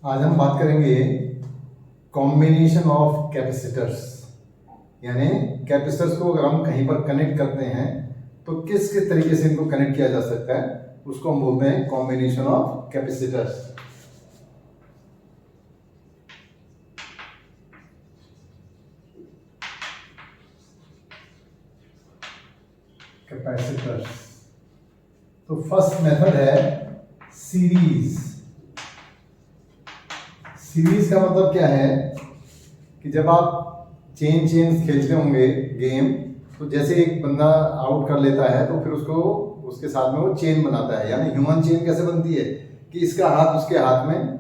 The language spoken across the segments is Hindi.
आज हम बात करेंगे कॉम्बिनेशन ऑफ कैपेसिटर्स, यानी कैपेसिटर्स को अगर हम कहीं पर कनेक्ट करते हैं तो किस किस तरीके से इनको कनेक्ट किया जा सकता है, उसको हम बोलते हैं कॉम्बिनेशन ऑफ कैपेसिटर्स। कैपेसिटर्स, तो फर्स्ट मेथड है सीरीज। सीरीज का मतलब क्या है कि जब आप चेन खेलते होंगे गेम, तो जैसे एक बंदा आउट कर लेता है तो फिर उसको उसके साथ में वो चेन बनाता है। यानी ह्यूमन चेन कैसे बनती है कि इसका हाथ उसके हाथ में,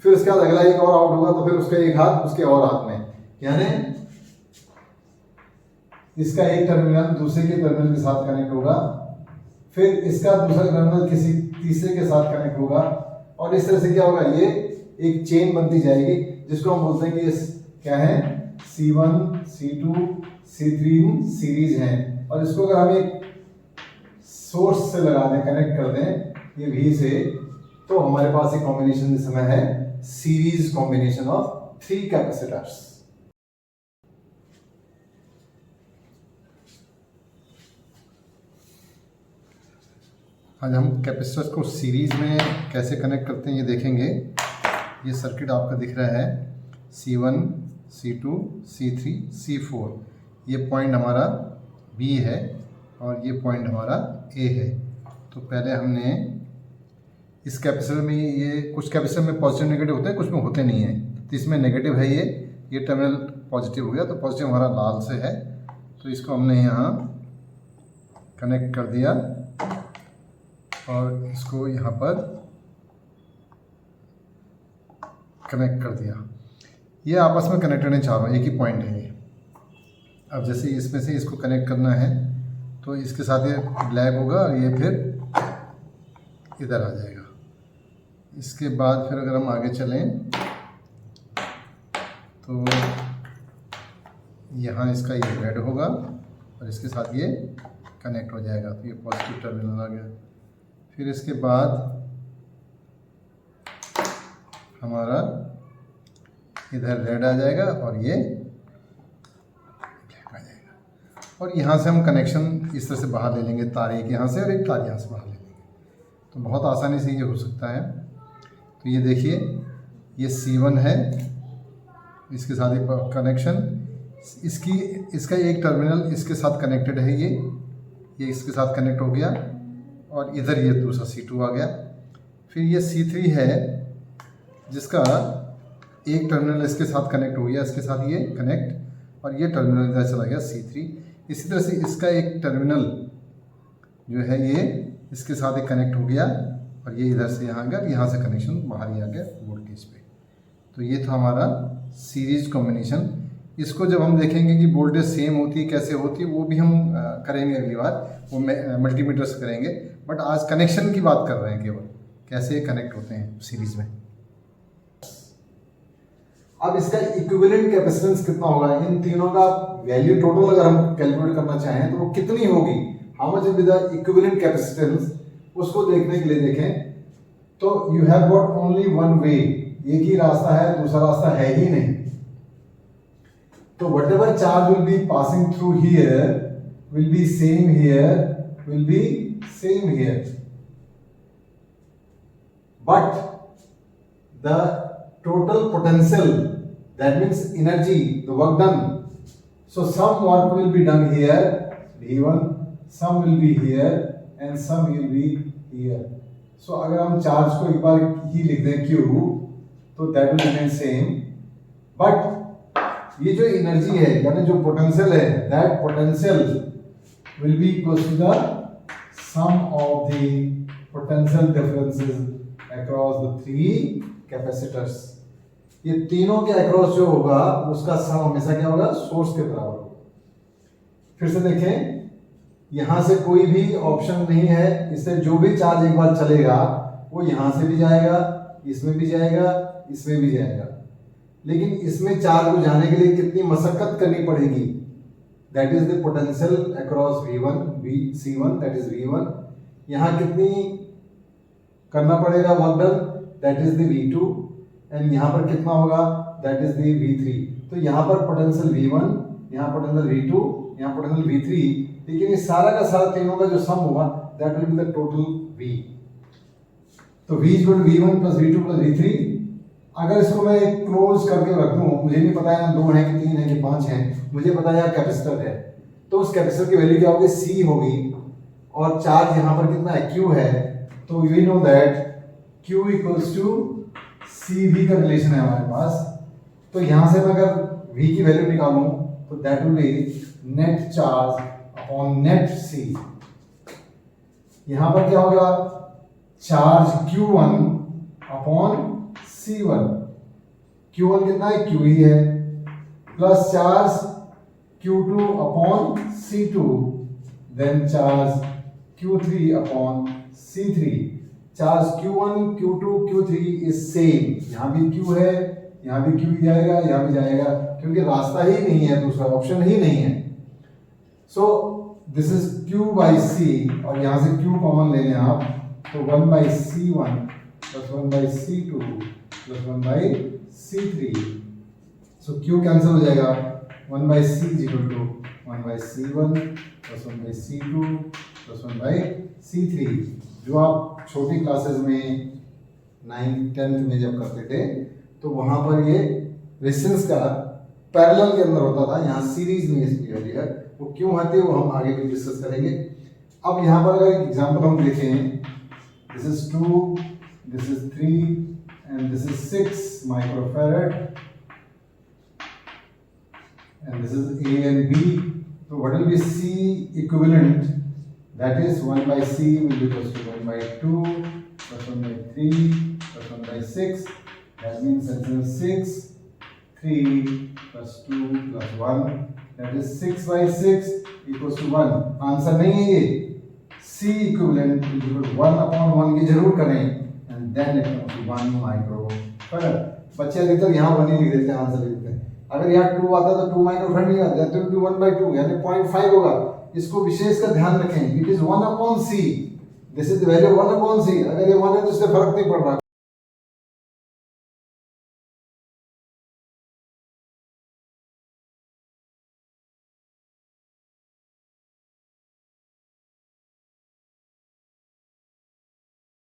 फिर उसके बाद अगला एक और आउट होगा तो फिर उसका एक हाथ उसके और हाथ में, यानी इसका एक टर्मिनल दूसरे के टर्मिनल के साथ कनेक्ट होगा, फिर इसका दूसरा टर्मिनल किसी तीसरे के साथ कनेक्ट होगा, और इस तरह से क्या होगा, ये एक चेन बनती जाएगी जिसको हम बोलते हैं कि ये क्या है, C1 C2 C3 सीरीज है। और इसको अगर हम एक सोर्स से लगा दें, कनेक्ट कर दें ये V से, तो हमारे पास एक कॉम्बिनेशन इस समय है सीरीज कॉम्बिनेशन ऑफ 3 कैपेसिटर्स। आज हम कैपेसिटर्स को सीरीज में कैसे कनेक्ट करते हैं ये देखेंगे। ये सर्किट आपका दिख रहा है C1 C2 C3 C4, ये पॉइंट हमारा B है और ये पॉइंट हमारा A है। तो पहले हमने इस कैपेसिटर में, ये कुछ कैपेसिटर में पॉजिटिव नेगेटिव होते हैं, कुछ में होते नहीं हैं। तो इसमें नेगेटिव है, ये टर्मिनल पॉजिटिव हो गया, तो पॉजिटिव हमारा लाल से है, तो इसको हमने यहाँ कनेक्ट कर दिया और इसको यहाँ पर कनेक्ट कर दिया। ये आपस में कनेक्टेड है चारों, एक ही पॉइंट है ये। अब जैसे इसमें से इसको कनेक्ट करना है तो इसके साथ ये ब्लैक होगा और ये फिर इधर आ जाएगा। इसके बाद फिर अगर हम आगे चलें तो यहाँ इसका ये रेड होगा और इसके साथ ये कनेक्ट हो जाएगा, तो ये पॉजिटिव टर्मिनल आ गया। फिर इसके बाद हमारा इधर रेड आ जाएगा और ये ब्लैक आ जाएगा। और यहाँ से हम कनेक्शन इस तरह से बाहर ले लेंगे, तार एक यहाँ से और एक तार यहाँ से बाहर ले लेंगे, तो बहुत आसानी से ये हो सकता है। तो ये देखिए, ये C1 है, इसके साथ एक कनेक्शन, इसका एक टर्मिनल इसके साथ कनेक्टेड है, ये इसके साथ कनेक्ट हो गया, और इधर ये दूसरा C2 आ गया। फिर ये C3 है जिसका एक टर्मिनल इसके साथ कनेक्ट हो गया, इसके साथ ये कनेक्ट, और ये टर्मिनल इधर चला गया C3। इसी तरह से इसका एक टर्मिनल जो है ये इसके साथ एक कनेक्ट हो गया और ये इधर से यहाँ आ गया, यहाँ से कनेक्शन बाहर ही आ गया वोल्टेज पे। तो ये था हमारा सीरीज कॉम्बिनेशन। इसको जब हम देखेंगे कि वोल्टेज सेम होती है, कैसे होती है, वो भी हम करेंगे अगली बार, वो मल्टीमीटर से करेंगे। बट आज कनेक्शन की बात कर रहे हैं, केवल कैसे कनेक्ट होते हैं सीरीज में। अब इसका इक्विवेलेंट कैपेसिटेंस कितना होगा, इन तीनों का वैल्यू टोटल अगर हम कैलकुलेट करना चाहें तो वो कितनी होगी, how much with the equivalent capacitance, उसको देखने के लिए देखें तो you have got only one way, एक ही रास्ता है, दूसरा रास्ता है ही नहीं। तो whatever charge will be passing through here will be same here, will be same here, but the total potential, that means energy, the work done, so some work will be done here V1, some will be here and some will be here. So अगर हम चार्ज को एक बार ही लिख दें Q, तो that will remain same, but ये जो एनर्जी है यानी जो पोटेंशियल है, that potential will be equal to the sum of the potential differences across the 3 capacitors. ये तीनों के अक्रॉस जो होगा उसका सम हमेशा क्या होगा, सोर्स के बराबर होगा। फिर से देखें, यहां से कोई भी ऑप्शन नहीं है, इससे जो भी चार्ज एक बार चलेगा वो यहां से भी जाएगा, इसमें भी जाएगा, इसमें भी जाएगा, लेकिन इसमें चार्ज को जाने के लिए कितनी मशक्कत करनी पड़ेगी, that is the potential across V1 C1, that is V1। यहाँ कितनी करना पड़ेगा work done, that is the V2। And यहाँ पर कितना होगा, दैट इज दी V3। तो यहाँ पर पोटेंशियल V1, यहाँ पोटेंशियल V2, यहाँ पोटेंशियल V3, लेकिन ये सारा का सारा तीनों का जो सम होगा that will be the total V। तो V is equal to V1 plus V2 plus V3। अगर इसको मैं क्लोज करके रख दूं, मुझे नहीं पता यहाँ 2 है कि 3 है कि 5 है, मुझे पता है यहाँ कैपेसिटर है, तो उस कैपेसिटर की वैल्यू क्या होगी, C होगी, और चार्ज यहाँ पर कितना है, Q है। तो we know that Q equals to CV का रिलेशन है हमारे पास। तो यहाँ से मैं अगर V की वैल्यू निकालूं तो that will B net charge upon net C। यहाँ पर क्या होगा, charge Q1 upon C1। Q1 कितना है, Q ही है, plus charge Q2 upon C2, then charge Q3 upon C3। Charge Q1, Q2, Q3 is same, यहाँ भी Q है, यहाँ भी Q जाएगा, यहाँ भी जाएगा, क्योंकि रास्ता ही नहीं है, दूसरा ऑप्शन ही नहीं है। So this is Q by C, और यहाँ से Q कॉमन ले लें आप, तो 1 by C1 plus 1 by C2 plus 1 by C3। So Q cancel हो जाएगा, 1 by C is equal to 1 by C1 plus 1 by C2 plus 1 by C3, जो आप छोटी क्लासेस में 9th 10th में जब करते थे तो वहाँ पर ये रेजिस्टेंस का पैरेलल के अंदर होता था, यहाँ सीरीज में इसकी वैल्यू है, वो क्यों आती है वो हम आगे भी डिस्कस करेंगे। अब यहाँ पर अगर एग्जांपल हम देखें, this is 2, this is 3 and this is 6 microfarad and this is A and B। तो what will be C equivalent, that is 1 by C will be equals to 1 by 2 plus 1 by 3 plus 1 by 6, that means that is 6, 3 plus 2 plus 1, that is 6 by 6 equals to 1। Answer नहीं है ये, C equivalent is equal to 1 upon 1 की जरूर करें and then it comes to 1 microfarad। बच्चे अधिकतर यहाँ 1 ही लिख देते हैं, आंसर लिख देते हैं। अगर यहाँ 2 आता तो 2 माइक्रोफैरड नहीं आता, तो 1 by 2 यानी 0.5 होगा। इसको विशेष का ध्यान रखें, it is 1 upon C, this is the value 1 upon C। अगर ये 1 है तो इससे फर्क नहीं पड़ रहा।